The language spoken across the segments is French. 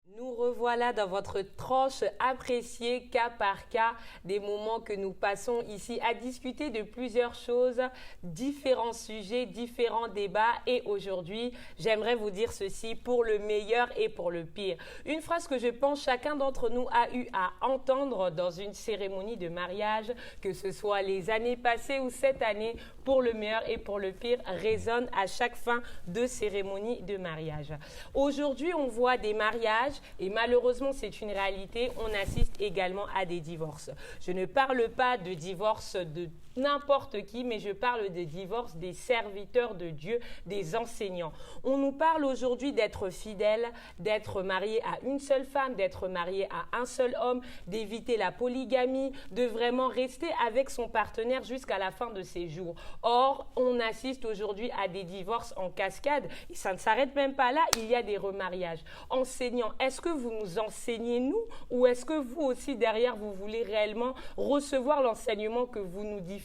Nous revoilà dans votre tranche appréciée cas par cas, des moments que nous passons ici à discuter de plusieurs choses, différents sujets, différents débats. Et aujourd'hui, j'aimerais vous dire ceci pour le meilleur et pour le pire. Une phrase que je pense chacun d'entre nous a eu à entendre dans une cérémonie de mariage, que ce soit les années passées ou cette année, pour le meilleur et pour le pire, résonne à chaque fin de cérémonie de mariage. Aujourd'hui, on voit des mariages et malheureusement, c'est une réalité, on assiste également à des divorces. Je ne parle pas de divorce de n'importe qui, mais je parle de divorce des serviteurs de Dieu, des enseignants. On nous parle aujourd'hui d'être fidèle, d'être marié à une seule femme, d'être marié à un seul homme, d'éviter la polygamie, de vraiment rester avec son partenaire jusqu'à la fin de ses jours. Or, on assiste aujourd'hui à des divorces en cascade et ça ne s'arrête même pas là, il y a des remariages. Enseignants, est-ce que vous nous enseignez nous ou est-ce que vous aussi derrière vous voulez réellement recevoir l'enseignement que vous nous diffusez?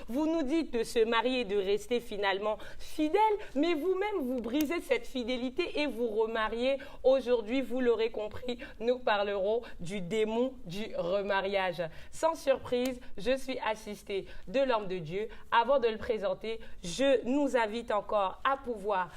Vous nous dites de se marier et de rester finalement fidèle, mais vous-même vous brisez cette fidélité et vous remariez. Aujourd'hui, vous l'aurez compris, nous parlerons du démon du remariage. Sans surprise, je suis assistée de l'homme de Dieu. Avant de le présenter, je nous invite encore à pouvoir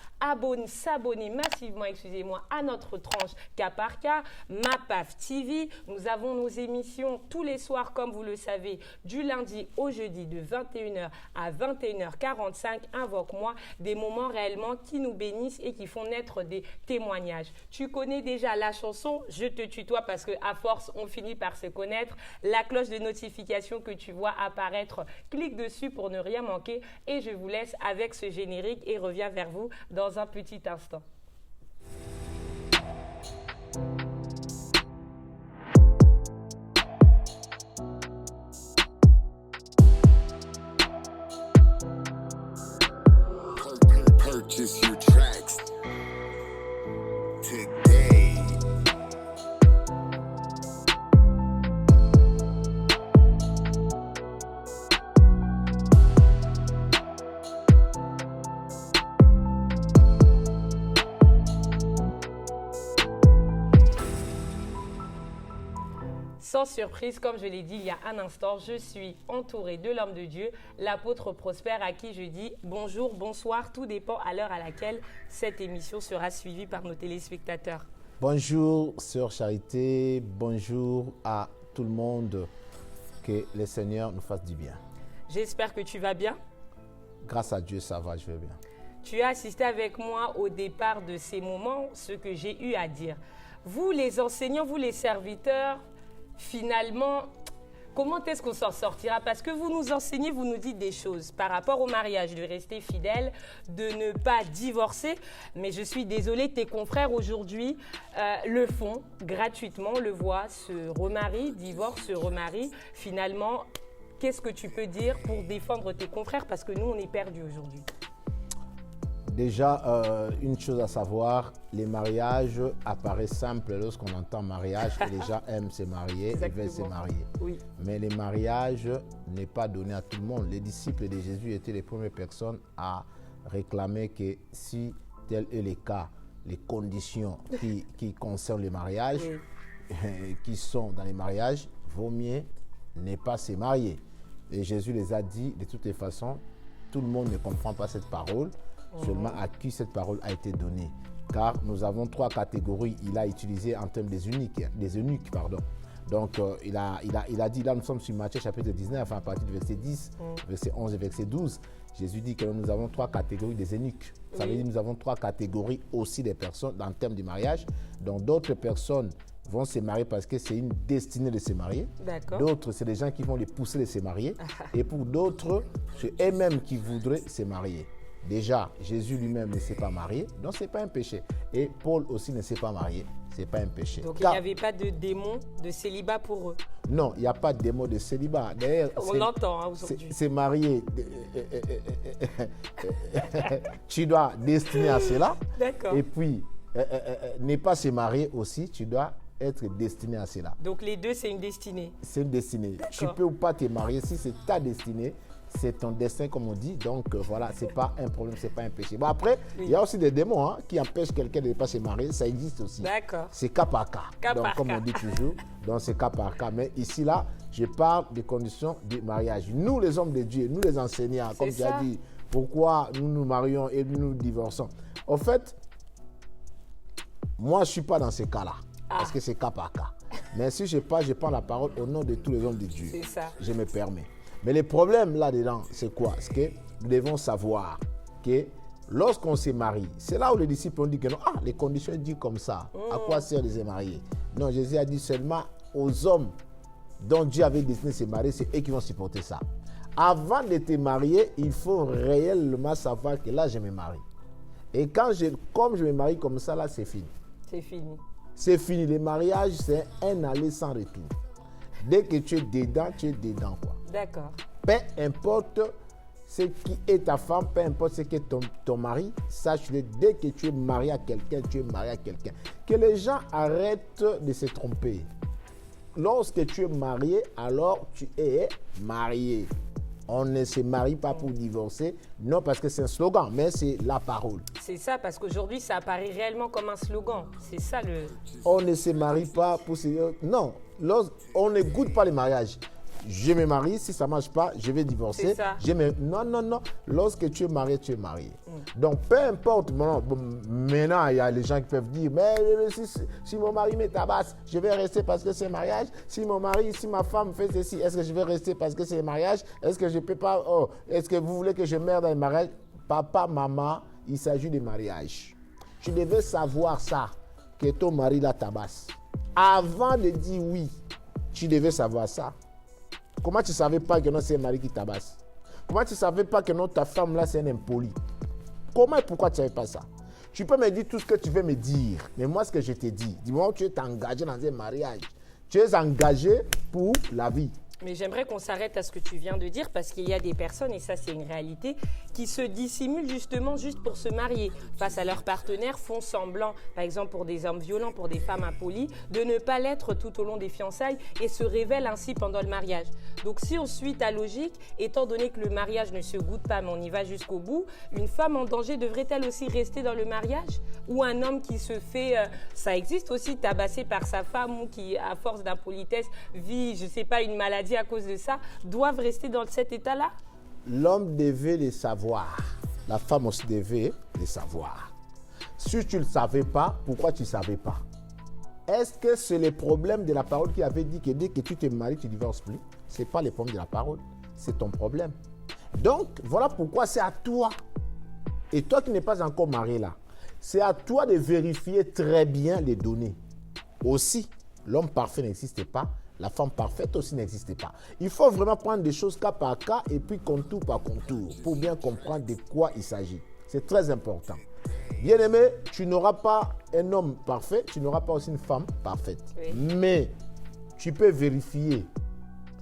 s'abonner massivement, à notre tranche cas par cas, MAPAF TV. Nous avons nos émissions tous les soirs, comme vous le savez, du lundi au jeudi de 21h à 21h45. Invoque-moi, des moments réellement qui nous bénissent et qui font naître des témoignages. Tu connais déjà la chanson, je te tutoie parce qu'à force, on finit par se connaître. La cloche de notification que tu vois apparaître, clique dessus pour ne rien manquer et je vous laisse avec ce générique et reviens vers vous dans un petit instant. Purchase your tracks today. Sans surprise, comme je l'ai dit il y a un instant, je suis entourée de l'homme de Dieu, l'apôtre Prosper, à qui je dis bonjour, bonsoir, tout dépend à l'heure à laquelle cette émission sera suivie par nos téléspectateurs. Bonjour sœur Charité, bonjour à tout le monde, que le Seigneur nous fasse du bien. J'espère que tu vas bien. Grâce à Dieu, ça va, je vais bien. Tu as assisté avec moi au départ de ces moments, ce que j'ai eu à dire. Vous les enseignants, vous les serviteurs, finalement, comment est-ce qu'on s'en sortira? Parce que vous nous enseignez, vous nous dites des choses par rapport au mariage, de rester fidèle, de ne pas divorcer. Mais je suis désolée, tes confrères aujourd'hui le font gratuitement, le voient, se remarient, divorcent, se remarient. Finalement, qu'est-ce que tu peux dire pour défendre tes confrères? Parce que nous, on est perdus aujourd'hui. Déjà, une chose à savoir, les mariages apparaissent simples lorsqu'on entend mariage et les gens aiment se marier et veulent se marier. Oui. Mais le mariage n'est pas donné à tout le monde. Les disciples de Jésus étaient les premières personnes à réclamer que si tel est le cas, les conditions qui concernent le mariage, qui sont dans les mariages, vaut mieux ne pas se marier. Et Jésus les a dit, de toutes les façons, tout le monde ne comprend pas cette parole. Seulement à qui cette parole a été donnée. Car nous avons trois catégories. Il a utilisé en termes des eunuques. Donc, il a dit, là nous sommes sur Matthieu chapitre 19, à partir du verset 10, verset 11 et verset 12. Jésus dit que nous avons trois catégories des eunuques. Ça veut dire que nous avons trois catégories aussi des personnes en termes du mariage. Donc, d'autres personnes vont se marier parce que c'est une destinée de se marier. D'autres, c'est des gens qui vont les pousser de se marier. Et pour d'autres, c'est eux-mêmes qui voudraient se marier. Déjà, Jésus lui-même ne s'est pas marié, donc ce n'est pas un péché. Et Paul aussi ne s'est pas marié, ce n'est pas un péché. Donc il n'y avait pas de démon de célibat pour eux? Non, il n'y a pas de démon de célibat. D'ailleurs, on l'entend aujourd'hui. C'est marié, tu dois destiner à cela. D'accord. Et puis, ne pas se marier aussi, tu dois être destiné à cela. Donc les deux, c'est une destinée? C'est une destinée. Tu peux ou pas te marier, si c'est ta destinée, c'est ton destin, comme on dit. Donc, voilà, c'est pas un problème, c'est pas un péché. Bon, après, il y a aussi des démons qui empêchent quelqu'un de ne pas se marier. Ça existe aussi. D'accord. C'est cas par cas. Donc, comme on dit toujours, donc c'est cas par cas. Mais ici, là, je parle des conditions du mariage. Nous, les hommes de Dieu, nous, les enseignants, comme tu as dit, pourquoi nous nous marions et nous divorçons. En fait, moi, je ne suis pas dans ces cas-là. Parce que c'est cas par cas. Mais si je parle la parole au nom de tous les hommes de Dieu. C'est ça. Je me permets. Mais le problème là-dedans, c'est quoi? C'est que nous devons savoir que lorsqu'on se marie, c'est là où les disciples ont dit que non, les conditions disent comme ça. À quoi sert de se marier? Non, Jésus a dit seulement aux hommes dont Dieu avait destiné de se marier, c'est eux qui vont supporter ça. Avant de te marier, il faut réellement savoir que là, je me marie. Et comme je me marie comme ça, là, c'est fini. C'est fini. C'est fini. Le mariage, c'est un aller sans retour. Dès que tu es dedans, quoi. D'accord. Peu importe ce qui est ta femme, peu importe ce qui est ton mari, sache-le, dès que tu es marié à quelqu'un, tu es marié à quelqu'un. Que les gens arrêtent de se tromper. Lorsque tu es marié, alors tu es marié. On ne se marie pas pour divorcer, non parce que c'est un slogan, mais c'est la parole. C'est ça, parce qu'aujourd'hui, ça apparaît réellement comme un slogan. C'est ça le... On ne se marie pas pour se... Non, on ne goûte pas le mariage. Je me marie, si ça ne marche pas, je vais divorcer. C'est ça. Non. Lorsque tu es marié, tu es marié. Donc, peu importe, maintenant, il y a les gens qui peuvent dire, mais si mon mari me tabasse, je vais rester parce que c'est mariage. Si ma femme fait ceci, est-ce que je vais rester parce que c'est mariage? Est-ce que je ne peux pas... est-ce que vous voulez que je meure dans le mariage? Papa, maman, il s'agit de mariage. Tu devais savoir ça, que ton mari la tabasse. Avant de dire oui, tu devais savoir ça. Comment tu ne savais pas que non, c'est un mari qui tabasse? Comment tu ne savais pas que non, ta femme là, c'est un impoli? Comment et pourquoi tu ne savais pas ça? Tu peux me dire tout ce que tu veux me dire, mais moi, ce que je te dis, du moment où tu es engagé dans un mariage, tu es engagé pour la vie. Mais j'aimerais qu'on s'arrête à ce que tu viens de dire parce qu'il y a des personnes, et ça c'est une réalité, qui se dissimulent justement juste pour se marier. Face à leur partenaire, font semblant, par exemple pour des hommes violents, pour des femmes impolies, de ne pas l'être tout au long des fiançailles et se révèlent ainsi pendant le mariage. Donc si on suit ta logique, étant donné que le mariage ne se goûte pas mais on y va jusqu'au bout, une femme en danger devrait-elle aussi rester dans le mariage? Ou un homme qui se fait, ça existe aussi, tabassé par sa femme ou qui, à force d'impolitesse, vit, je ne sais pas, une maladie à cause de ça, doivent rester dans cet état-là? L'homme devait le savoir. La femme aussi devait le savoir. Si tu ne le savais pas, pourquoi tu ne savais pas? Est-ce que c'est le problème de la parole qui avait dit que dès que tu te maries, tu ne divorces plus? Ce n'est pas le problème de la parole, c'est ton problème. Donc, voilà pourquoi c'est à toi. Et toi qui n'es pas encore marié là, c'est à toi de vérifier très bien les données. Aussi, l'homme parfait n'existe pas. La femme parfaite aussi n'existe pas. Il faut vraiment prendre des choses cas par cas et puis contour par contour pour bien comprendre de quoi il s'agit. C'est très important. Bien-aimé, tu n'auras pas un homme parfait, tu n'auras pas aussi une femme parfaite. Oui. Mais tu peux vérifier.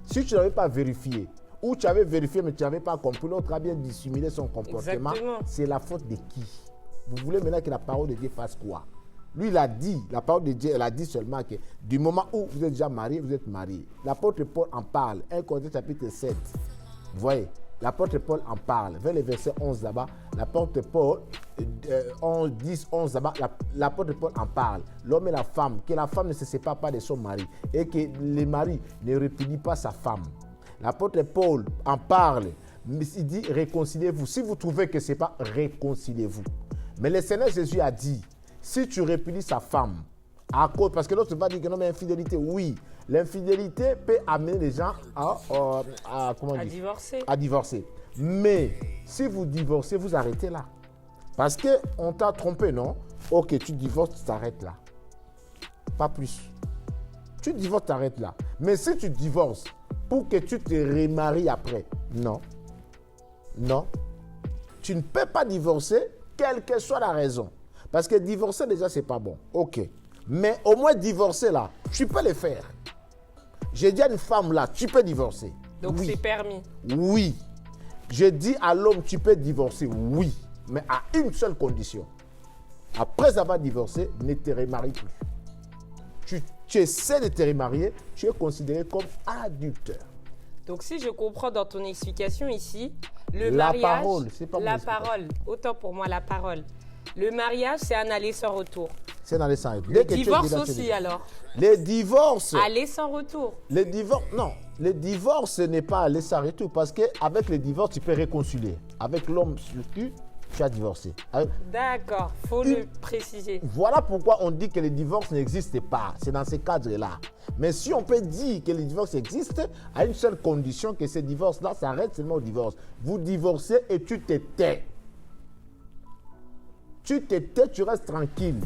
Si tu n'avais pas vérifié, ou tu avais vérifié mais tu n'avais pas compris, l'autre a bien dissimulé son comportement, c'est la faute de qui? Vous voulez maintenant que la parole de Dieu fasse quoi? Lui, il a dit, la parole de Dieu, elle a dit seulement que du moment où vous êtes déjà marié, vous êtes marié. L'apôtre Paul en parle, 1 Corinthiens chapitre 7. Vous voyez, l'apôtre Paul en parle, vers le verset 11 là-bas, l'apôtre Paul, 10, 11 là-bas, l'apôtre Paul en parle. L'homme et la femme, que la femme ne se sépare pas de son mari et que le mari ne répudie pas sa femme. L'apôtre Paul en parle, il dit réconciliez-vous. Si vous trouvez que ce n'est pas, réconciliez-vous. Mais le Seigneur Jésus a dit, si tu répudies sa femme, à cause, parce que l'autre va dire que non, mais infidélité, oui. L'infidélité peut amener les gens à divorcer. Mais si vous divorcez, vous arrêtez là. Parce qu'on t'a trompé, non? Ok, tu divorces, tu t'arrêtes là. Pas plus. Tu divorces, tu t'arrêtes là. Mais si tu divorces pour que tu te remaries après, non. Non. Tu ne peux pas divorcer, quelle que soit la raison. Parce que divorcer, déjà, c'est pas bon. Ok. Mais au moins, divorcer, là, tu peux le faire. J'ai dit à une femme, là, tu peux divorcer. Donc, oui. C'est permis. Oui. J'ai dit à l'homme, tu peux divorcer. Oui. Mais à une seule condition. Après avoir divorcé, ne te remarie plus. Tu essaies de te remarier, tu es considéré comme adultère. Donc, si je comprends dans ton explication ici, le La mariage, parole, c'est pas mon la explication. parole, autant pour moi la parole. Le mariage, c'est un aller sans retour. C'est dans les sangs. Le divorce aussi, alors. Les divorces. Aller sans retour. Les divorces, non. Le divorce, ce n'est pas aller sans retour. Parce qu'avec le divorce, tu peux réconcilier. Avec l'homme sur le cul, tu as divorcé. D'accord, faut le préciser. Voilà pourquoi on dit que le divorce n'existe pas. C'est dans ces cadres-là. Mais si on peut dire que le divorce existe, à une seule condition, que ce divorce-là s'arrête seulement au divorce. Vous divorcez et tu te tais. Tu te tais, tu restes tranquille.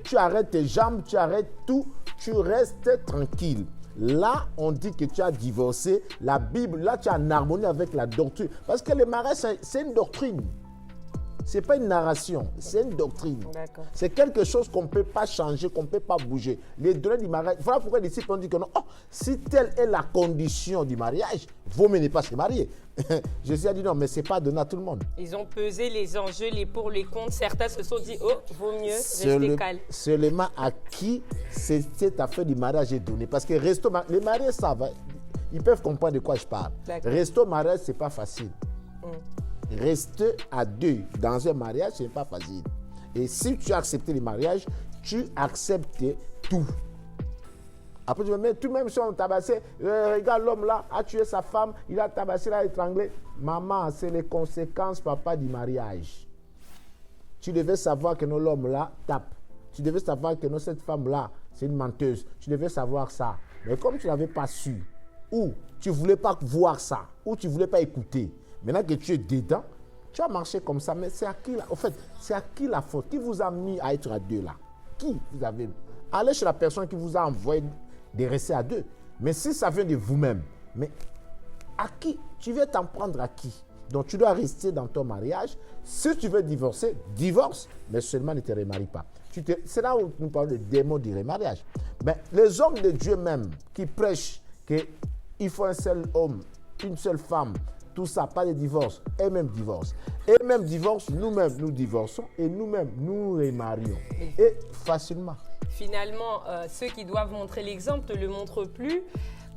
Tu arrêtes tes jambes, tu arrêtes tout, tu restes tranquille. Là, on dit que tu as divorcé. La Bible, là, tu es en harmonie avec la doctrine. Parce que le mariage, c'est une doctrine. Ce n'est pas une narration, c'est une doctrine. D'accord. C'est quelque chose qu'on ne peut pas changer, qu'on ne peut pas bouger. Les données du mariage, voilà pourquoi les disciples ont dit que non, si telle est la condition du mariage, vaut mieux ne pas se marier. Jésus a dit non, mais ce n'est pas donné à tout le monde. Ils ont pesé les enjeux, les pour, les contre. Certains se sont dit, oh, vaut mieux rester calme. Seulement à qui cette affaire du mariage est donnée. Parce que les mariés savent, ils peuvent comprendre de quoi je parle. Rester au mariage, ce n'est pas facile. Rester à deux dans un mariage, ce n'est pas facile. Et si tu as accepté le mariage, tu acceptes tout. Après, tu me mets tout même si on tabassé, regarde l'homme là, a tué sa femme, il a tabassé, il a étranglé. Maman, c'est les conséquences, papa, du mariage. Tu devais savoir que l'homme là tape. Tu devais savoir que cette femme là, c'est une menteuse. Tu devais savoir ça. Mais comme tu n'avais pas su, ou tu ne voulais pas voir ça, ou tu ne voulais pas écouter, maintenant que tu es dedans, tu as marché comme ça, mais c'est à qui en fait, c'est à qui la faute? Qui vous a mis à être à deux là? Qui vous avez? Allez chez la personne qui vous a envoyé de rester à deux. Mais si ça vient de vous-même, mais à qui? Tu veux t'en prendre à qui? Donc tu dois rester dans ton mariage. Si tu veux divorcer, divorce, mais seulement ne te remarie pas. C'est là où nous parlons de démon du remariage. Mais les hommes de Dieu même qui prêchent qu'il faut un seul homme, une seule femme, tout ça, pas de divorce, eux-mêmes divorcent. Eux-mêmes divorcent, nous-mêmes nous divorçons et nous-mêmes nous remarions. Et facilement. Finalement, ceux qui doivent montrer l'exemple ne le montrent plus.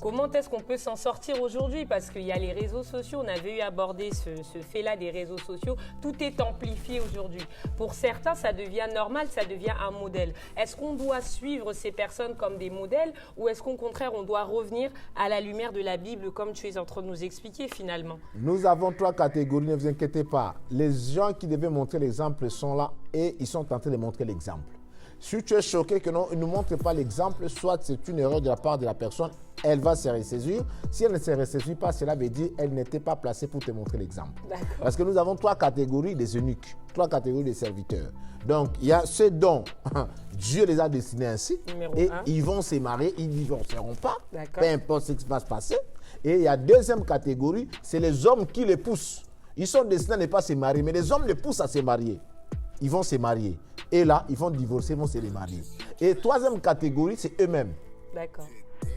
Comment est-ce qu'on peut s'en sortir aujourd'hui? Parce qu'il y a les réseaux sociaux, on avait eu abordé ce fait-là des réseaux sociaux. Tout est amplifié aujourd'hui. Pour certains, ça devient normal, ça devient un modèle. Est-ce qu'on doit suivre ces personnes comme des modèles ou est-ce qu'au contraire, on doit revenir à la lumière de la Bible comme tu es en train de nous expliquer finalement? Nous avons 3 catégories, ne vous inquiétez pas. Les gens qui devaient montrer l'exemple sont là et ils sont en train de montrer l'exemple. Si tu es choqué que non, ils ne montrent pas l'exemple, soit c'est une erreur de la part de la personne, elle va se ressaisir. Si elle ne se ressaisit pas, cela veut dire qu'elle n'était pas placée pour te montrer l'exemple. Parce que nous avons 3 catégories des eunuques, 3 catégories de serviteurs. Donc, il y a ceux dont Dieu les a destinés ainsi. Ils vont se marier, ils ne divorceront pas, peu importe ce qui va se passer. Et il y a deuxième catégorie, c'est les hommes qui les poussent. Ils sont destinés à ne pas se marier, mais les hommes les poussent à se marier. Ils vont se marier. Et là, ils vont divorcer, ils vont se remarier. Et troisième catégorie, c'est eux-mêmes. D'accord.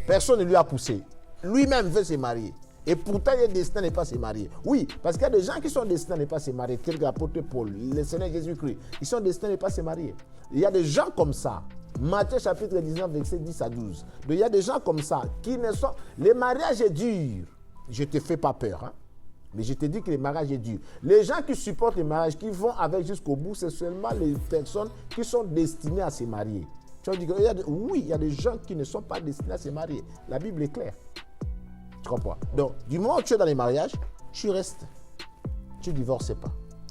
Personne ne lui a poussé. Lui-même veut se marier. Et pourtant, il est destiné à ne pas se marier. Oui, parce qu'il y a des gens qui sont destinés à ne pas se marier, tel que l'apôtre Paul, le Seigneur Jésus-Christ. Ils sont destinés à ne pas se marier. Il y a des gens comme ça. Matthieu chapitre 19, verset 10 à 12. Donc, il y a des gens comme ça qui ne sont... Le mariage est dur. Je ne te fais pas peur, hein? Mais je te dis que le mariage est dur. Les gens qui supportent le mariage, qui vont avec jusqu'au bout, c'est seulement les personnes qui sont destinées à se marier. Tu vas dire, oui, il y a des gens qui ne sont pas destinés à se marier. La Bible est claire. Tu comprends? Donc, du moment où tu es dans les mariages, tu restes. Tu ne divorces pas.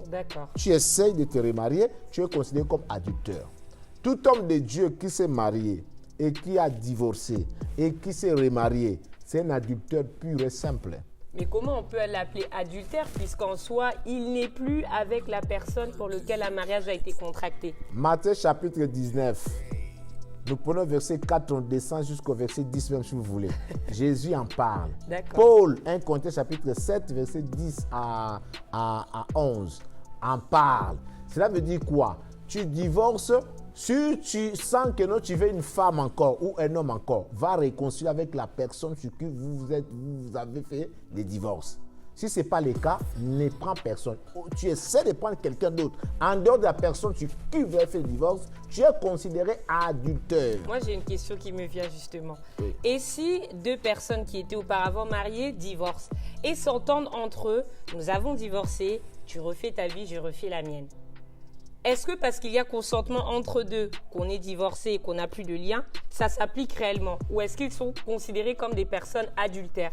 D'accord. Tu essayes de te remarier, tu es considéré comme adultère. Tout homme de Dieu qui s'est marié et qui a divorcé et qui s'est remarié, c'est un adultère pur et simple. Mais comment on peut l'appeler adultère puisqu'en soi, il n'est plus avec la personne pour laquelle un mariage a été contracté? Matthieu chapitre 19. Nous prenons verset 4, on descend jusqu'au verset 10 même si vous voulez. Jésus en parle. Paul, 1 Corinthiens chapitre 7, verset 10 à 11, en parle. Cela veut dire quoi? Tu divorces, si tu sens que non, tu veux une femme encore ou un homme encore, va réconcilier avec la personne sur qui vous avez fait le divorce. Si ce n'est pas le cas, ne prends personne. Tu essaies de prendre quelqu'un d'autre. En dehors de la personne sur qui vous avez fait le divorce, tu es considéré adultère. Moi, j'ai une question qui me vient justement. Oui. Et si deux personnes qui étaient auparavant mariées divorcent et s'entendent entre eux, nous avons divorcé, tu refais ta vie, je refais la mienne. Est-ce que parce qu'il y a consentement entre deux, qu'on est divorcé et qu'on n'a plus de lien, ça s'applique réellement? Ou est-ce qu'ils sont considérés comme des personnes adultères?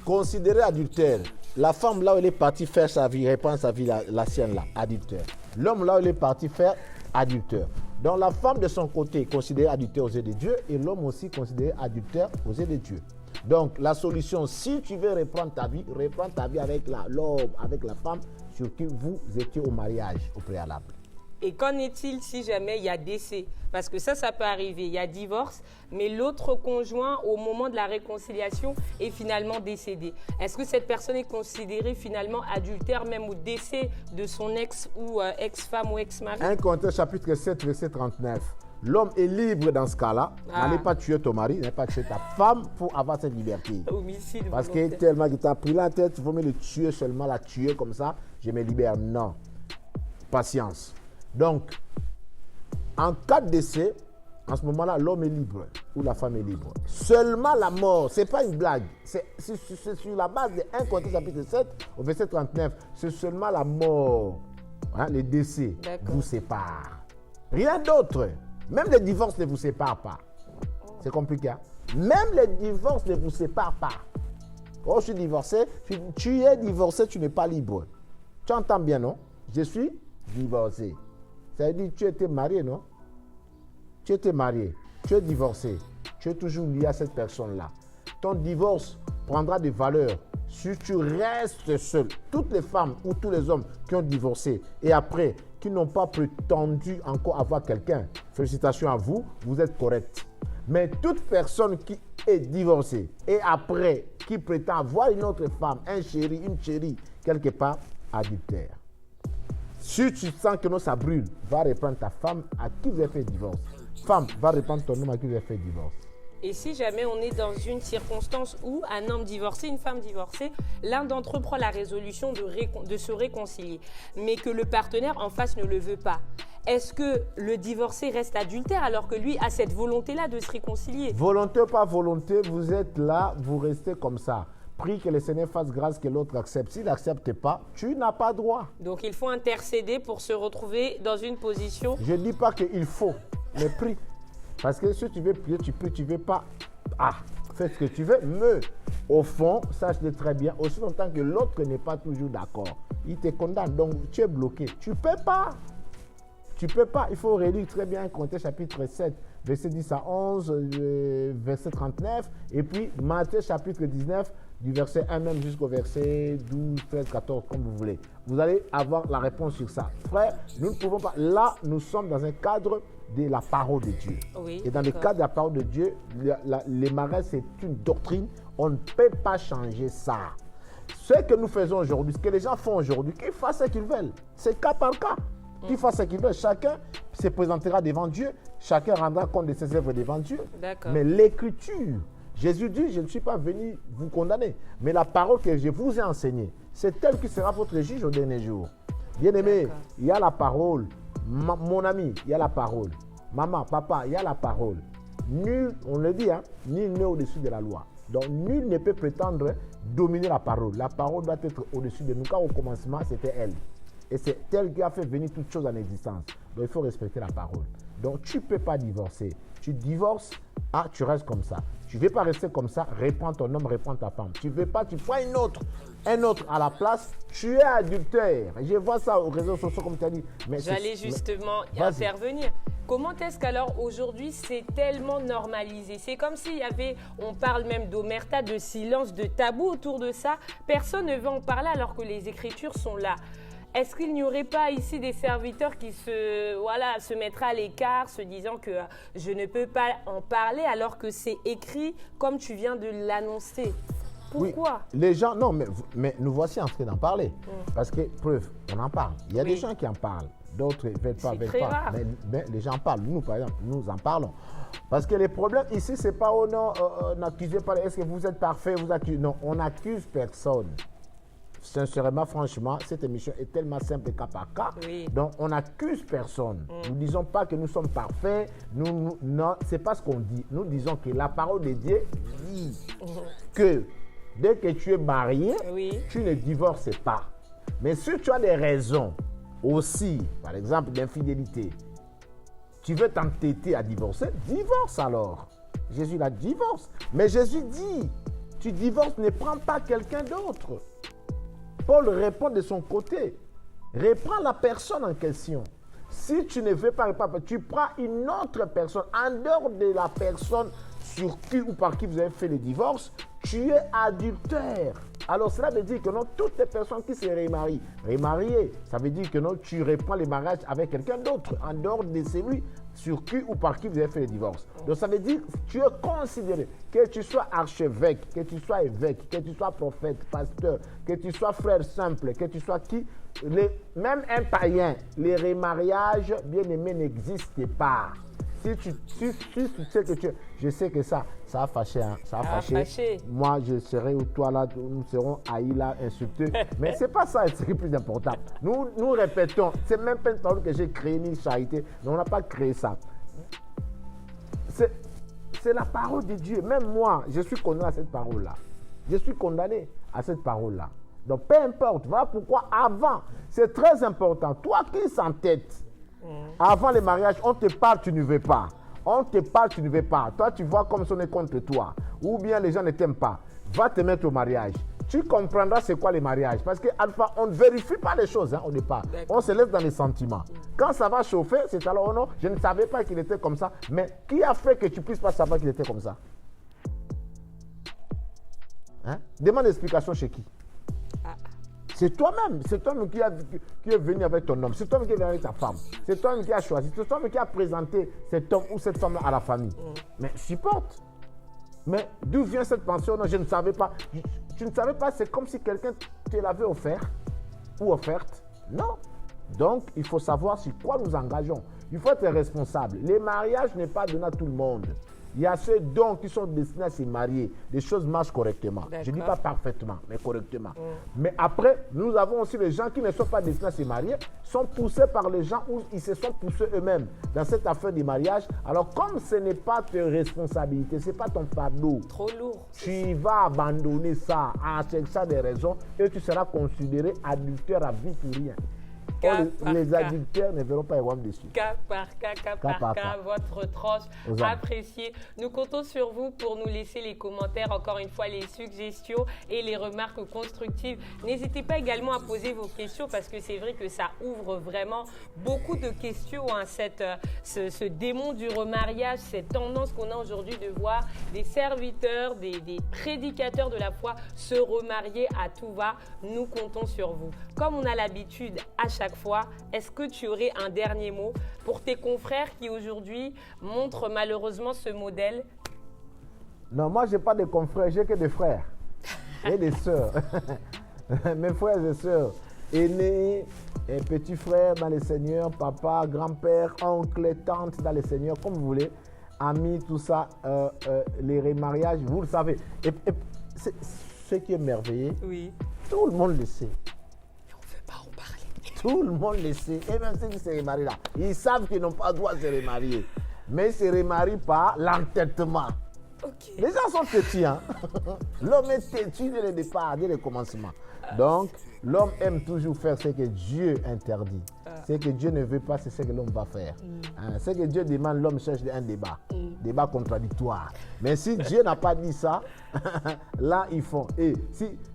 Considéré adultère. La femme, là où elle est partie faire sa vie, reprendre sa vie, la sienne, là, adultère. L'homme, là où il est parti faire, adultère. Donc la femme, de son côté, est considérée adultère aux yeux de Dieu et l'homme aussi considéré adultère aux yeux de Dieu. Donc la solution, si tu veux reprendre ta vie avec l'homme, avec la femme sur qui vous étiez au mariage au préalable. Et qu'en est-il si jamais il y a décès? Parce que ça peut arriver. Il y a divorce, mais l'autre conjoint, au moment de la réconciliation, est finalement décédé. Est-ce que cette personne est considérée finalement adultère, même au décès de son ex ou ex-femme ou ex-mari? 1 Corinthiens chapitre 7, verset 39. L'homme est libre dans ce cas-là. N'allez pas tuer ton mari, n'allez pas tuer ta femme pour avoir cette liberté. Homicide Parce volontaire. que tellement qu'il t'a pris la tête, il faut me le tuer seulement, la tuer comme ça, je me libère. Non. Patience. Donc, en cas de décès, en ce moment-là, l'homme est libre ou la femme est libre. Seulement la mort, ce n'est pas une blague. C'est sur la base de 1 Corinthiens chapitre 7 au verset 39. C'est seulement la mort, les décès vous séparent. Rien d'autre. Même les divorces ne vous séparent pas. C'est compliqué. Hein? Même les divorces ne vous séparent pas. Oh, je suis divorcé. Tu es divorcé, tu n'es pas libre. Tu entends bien, non? Je suis divorcé. Ça veut dire que tu étais marié, non? Tu étais marié, tu es divorcé, tu es toujours lié à cette personne-là. Ton divorce prendra de valeur si tu restes seul. Toutes les femmes ou tous les hommes qui ont divorcé et après, qui n'ont pas prétendu encore avoir quelqu'un, félicitations à vous, vous êtes correct. Mais toute personne qui est divorcée et après, qui prétend avoir une autre femme, un chéri, une chérie, quelque part, adultère. Si tu sens que non, ça brûle, va reprendre ta femme à qui vous avez fait divorce. Femme, va reprendre ton homme à qui vous avez fait divorce. Et si jamais on est dans une circonstance où un homme divorcé, une femme divorcée, l'un d'entre eux prend la résolution de se réconcilier, mais que le partenaire en face ne le veut pas, est-ce que le divorcé reste adultère alors que lui a cette volonté-là de se réconcilier? Volonté ou pas volonté, vous êtes là, vous restez comme ça. Prie que le Seigneur fasse grâce que l'autre accepte. S'il n'accepte pas, tu n'as pas droit. Donc il faut intercéder pour se retrouver dans une position... Je ne dis pas qu'il faut, mais prie. Parce que si tu veux prier, tu pries, tu ne veux pas. Fais ce que tu veux, mais au fond, sache-le très bien, aussi longtemps que l'autre n'est pas toujours d'accord, il te condamne, donc tu es bloqué. Tu ne peux pas. Tu ne peux pas. Il faut relire très bien Corinthiens chapitre 7, verset 10 à 11, verset 39, et puis Matthieu chapitre 19, du verset 1 même jusqu'au verset 12, 13, 14, comme vous voulez. Vous allez avoir la réponse sur ça. Frère, nous ne pouvons pas. Là, nous sommes dans un cadre de la parole de Dieu. Oui, et dans le cadre de la parole de Dieu, les mariages, c'est une doctrine. On ne peut pas changer ça. Ce que nous faisons aujourd'hui, ce que les gens font aujourd'hui, qu'ils fassent ce qu'ils veulent. C'est cas par cas. Qu'ils fassent ce qu'ils veulent. Chacun se présentera devant Dieu. Chacun rendra compte de ses œuvres devant Dieu. Mais l'écriture, Jésus dit, je ne suis pas venu vous condamner, mais la parole que je vous ai enseignée, c'est elle qui sera votre juge au dernier jour. Bien-aimé, il y a la parole. Mon ami, il y a la parole. Maman, papa, il y a la parole. Nul, on le dit, nul n'est au-dessus de la loi. Donc, nul ne peut prétendre dominer la parole. La parole doit être au-dessus de nous. Car au commencement, c'était elle. Et c'est elle qui a fait venir toutes choses en existence. Donc, il faut respecter la parole. Donc, tu ne peux pas divorcer. Tu divorces, tu restes comme ça. Tu ne veux pas rester comme ça, reprends ton homme, reprends ta femme. Tu ne veux pas, tu prends un autre à la place, tu es adultère. Je vois ça aux réseaux sociaux comme tu as dit. J'allais justement intervenir. Comment est-ce qu'alors aujourd'hui c'est tellement normalisé? C'est comme s'il y avait, on parle même d'omerta, de silence, de tabou autour de ça. Personne ne veut en parler alors que les écritures sont là. Est-ce qu'il n'y aurait pas ici des serviteurs qui se mettraient à l'écart, se disant que je ne peux pas en parler alors que c'est écrit comme tu viens de l'annoncer? Pourquoi? Oui, les gens, non, mais nous voici en train d'en parler. Parce que, preuve, on en parle. Il y a des gens qui en parlent, d'autres ne veulent pas. Rare. Mais les gens en parlent. Nous, par exemple, nous en parlons. Parce que les problèmes ici, ce n'est pas, oh non, n'accusez pas, est-ce que vous êtes parfait, vous accusez. Non, on n'accuse personne. sincèrement, franchement, cette émission est tellement simple cas par cas. Oui. Donc, on n'accuse personne. Nous ne disons pas que nous sommes parfaits. Non, ce n'est pas ce qu'on dit. Nous disons que la parole de Dieu dit que dès que tu es marié, Oui. tu ne divorces pas. Mais si tu as des raisons aussi, par exemple d'infidélité, tu veux t'entêter à divorcer, divorce alors. Jésus la divorce. Mais Jésus dit, tu divorces, ne prends pas quelqu'un d'autre. Paul répond de son côté. Reprends la personne en question. Si tu ne veux pas répondre, tu prends une autre personne en dehors de la personne sur qui ou par qui vous avez fait le divorce, tu es adultère. Alors cela veut dire que non, toutes les personnes qui se remariées, ça veut dire que non, tu reprends le mariage avec quelqu'un d'autre en dehors de celui sur qui ou par qui vous avez fait le divorce. Donc ça veut dire que tu es considéré, que tu sois archevêque, que tu sois évêque, que tu sois prophète, pasteur, que tu sois frère simple, que tu sois qui, même un païen, les remariages, bien aimés, n'existent pas. Si tu sais que je sais que ça a fâché, hein, ça a fâché. Moi, je serai ou toi là, nous serons haïs là, insultés. Mais c'est pas ça, c'est le plus important. Nous répétons, c'est même pas une parole que j'ai créée ni charité, mais on n'a pas créé ça. C'est la parole de Dieu. Même moi, je suis condamné à cette parole-là. Je suis condamné à cette parole-là. Donc, peu importe. Voilà pourquoi avant, c'est très important. Toi qui s'entête, avant le mariage, on te parle, tu ne veux pas. On te parle, tu ne veux pas. Toi, tu vois comme si on est contre toi. Ou bien les gens ne t'aiment pas. Va te mettre au mariage. Tu comprendras c'est quoi le mariage. Parce qu'alpha, on ne vérifie pas les choses au départ. On se laisse dans les sentiments. Quand ça va chauffer, c'est alors, oh non, je ne savais pas qu'il était comme ça. Mais qui a fait que tu puisses pas savoir qu'il était comme ça? Demande l'explication chez qui? C'est toi-même qui est venu avec ton homme. C'est toi-même qui est venu avec ta femme. C'est toi-même qui a choisi. C'est toi-même qui a présenté cet homme ou cette femme à la famille. Mais supporte. Mais d'où vient cette pensée? Non, je ne savais pas. Tu ne savais pas, c'est comme si quelqu'un te l'avait offert ou offerte. Non. Donc, il faut savoir sur quoi nous engageons. Il faut être responsable. Les mariages n'est pas donné à tout le monde. Il y a ceux dons qui sont destinés à se marier. Les choses marchent correctement. Je ne dis pas parfaitement, mais correctement. Mais après, nous avons aussi les gens qui ne sont pas destinés à se marier, sont poussés par les gens ou ils se sont poussés eux-mêmes dans cette affaire du mariage. Alors, comme ce n'est pas ta responsabilité, ce n'est pas ton fardeau. Trop lourd. Tu vas abandonner ça en cherchant des raisons et tu seras considéré adultère à vie pour rien. Les adultères ne verront pas les rois dessus. Cas par cas, votre tranche appréciée. Nous comptons sur vous pour nous laisser les commentaires, encore une fois les suggestions et les remarques constructives. N'hésitez pas également à poser vos questions parce que c'est vrai que ça ouvre vraiment beaucoup de questions. Ce démon du remariage, cette tendance qu'on a aujourd'hui de voir des serviteurs, des prédicateurs de la foi se remarier à tout va. Nous comptons sur vous. Comme on a l'habitude à chaque fois, est-ce que tu aurais un dernier mot pour tes confrères qui aujourd'hui montrent malheureusement ce modèle? Non, moi je n'ai pas de confrères, j'ai que des frères et des sœurs. Mes frères et sœurs, aînés et petits frères dans le Seigneur, papa, grand-père, oncle, tante dans le Seigneur, comme vous voulez, amis, tout ça, les remariages, vous le savez. Et ce qui est merveilleux, oui. Tout le monde le sait. Tout le monde le sait, et même ceux qui se remarient là, ils savent qu'ils n'ont pas le droit de se remarier. Mais ils ne se remarient pas l'entêtement. Okay. Les gens sont têtus. Hein? L'homme est têtu dès le départ, dès le commencement. Donc, l'homme aime toujours faire ce que Dieu interdit. Ce que Dieu ne veut pas, c'est ce que l'homme va faire. Ce que Dieu demande, l'homme cherche un débat. Débat contradictoire. Mais si Dieu n'a pas dit ça, là, ils font. Et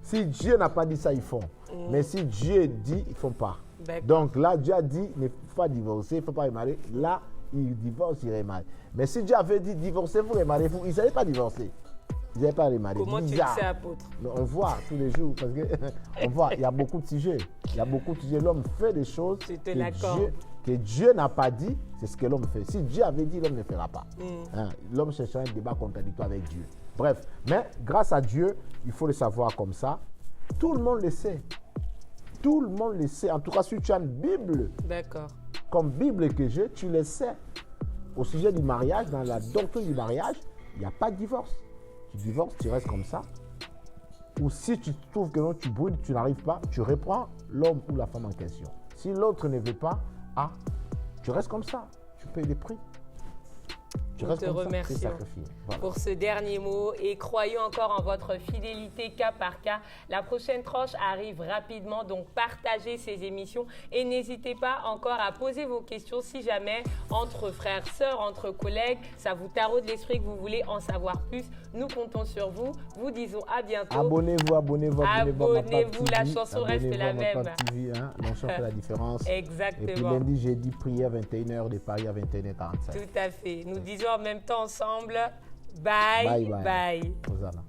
si Dieu n'a pas dit ça, ils font. Mais si Dieu dit, ils ne font pas. Donc là, Dieu a dit, il ne faut pas divorcer, il ne faut pas remarier. Là, il divorce, il remarient. Mais si Dieu avait dit, divorcez-vous, remariez-vous, ils n'allaient pas divorcer. Ils n'avaient pas remarié. Comment tu le sais, apôtre? On voit tous les jours, parce qu'on voit, il y a beaucoup de sujets. Il y a beaucoup de sujets. L'homme fait des choses que Dieu n'a pas dit, c'est ce que l'homme fait. Si Dieu avait dit, l'homme ne fera pas. L'homme cherchera un débat contradictoire avec Dieu. Bref, mais grâce à Dieu, il faut le savoir comme ça. Tout le monde le sait. Tout le monde le sait. En tout cas, si tu as une Bible, comme Bible que j'ai, tu le sais. Au sujet du mariage, dans la doctrine du mariage, il n'y a pas de divorce. Tu divorces, tu restes comme ça. ou si tu trouves que non, tu brûles, tu n'arrives pas, tu reprends l'homme ou la femme en question. Si l'autre ne veut pas, tu restes comme ça, tu payes des prix. Nous te remercions pour ce dernier mot et croyons encore en votre fidélité cas par cas. La prochaine tranche arrive rapidement, donc partagez ces émissions et n'hésitez pas encore à poser vos questions si jamais entre frères, sœurs, entre collègues, ça vous taraude l'esprit que vous voulez en savoir plus. Nous comptons sur vous. Vous disons à bientôt. Abonnez-vous. Abonnez-vous, la chanson reste la même. TV, on fait la différence. Exactement. Et puis lundi, jeudi, prière 21h de Paris à 21h45. Tout à fait. Nous disons en même temps ensemble, bye. Bye. Hosanna.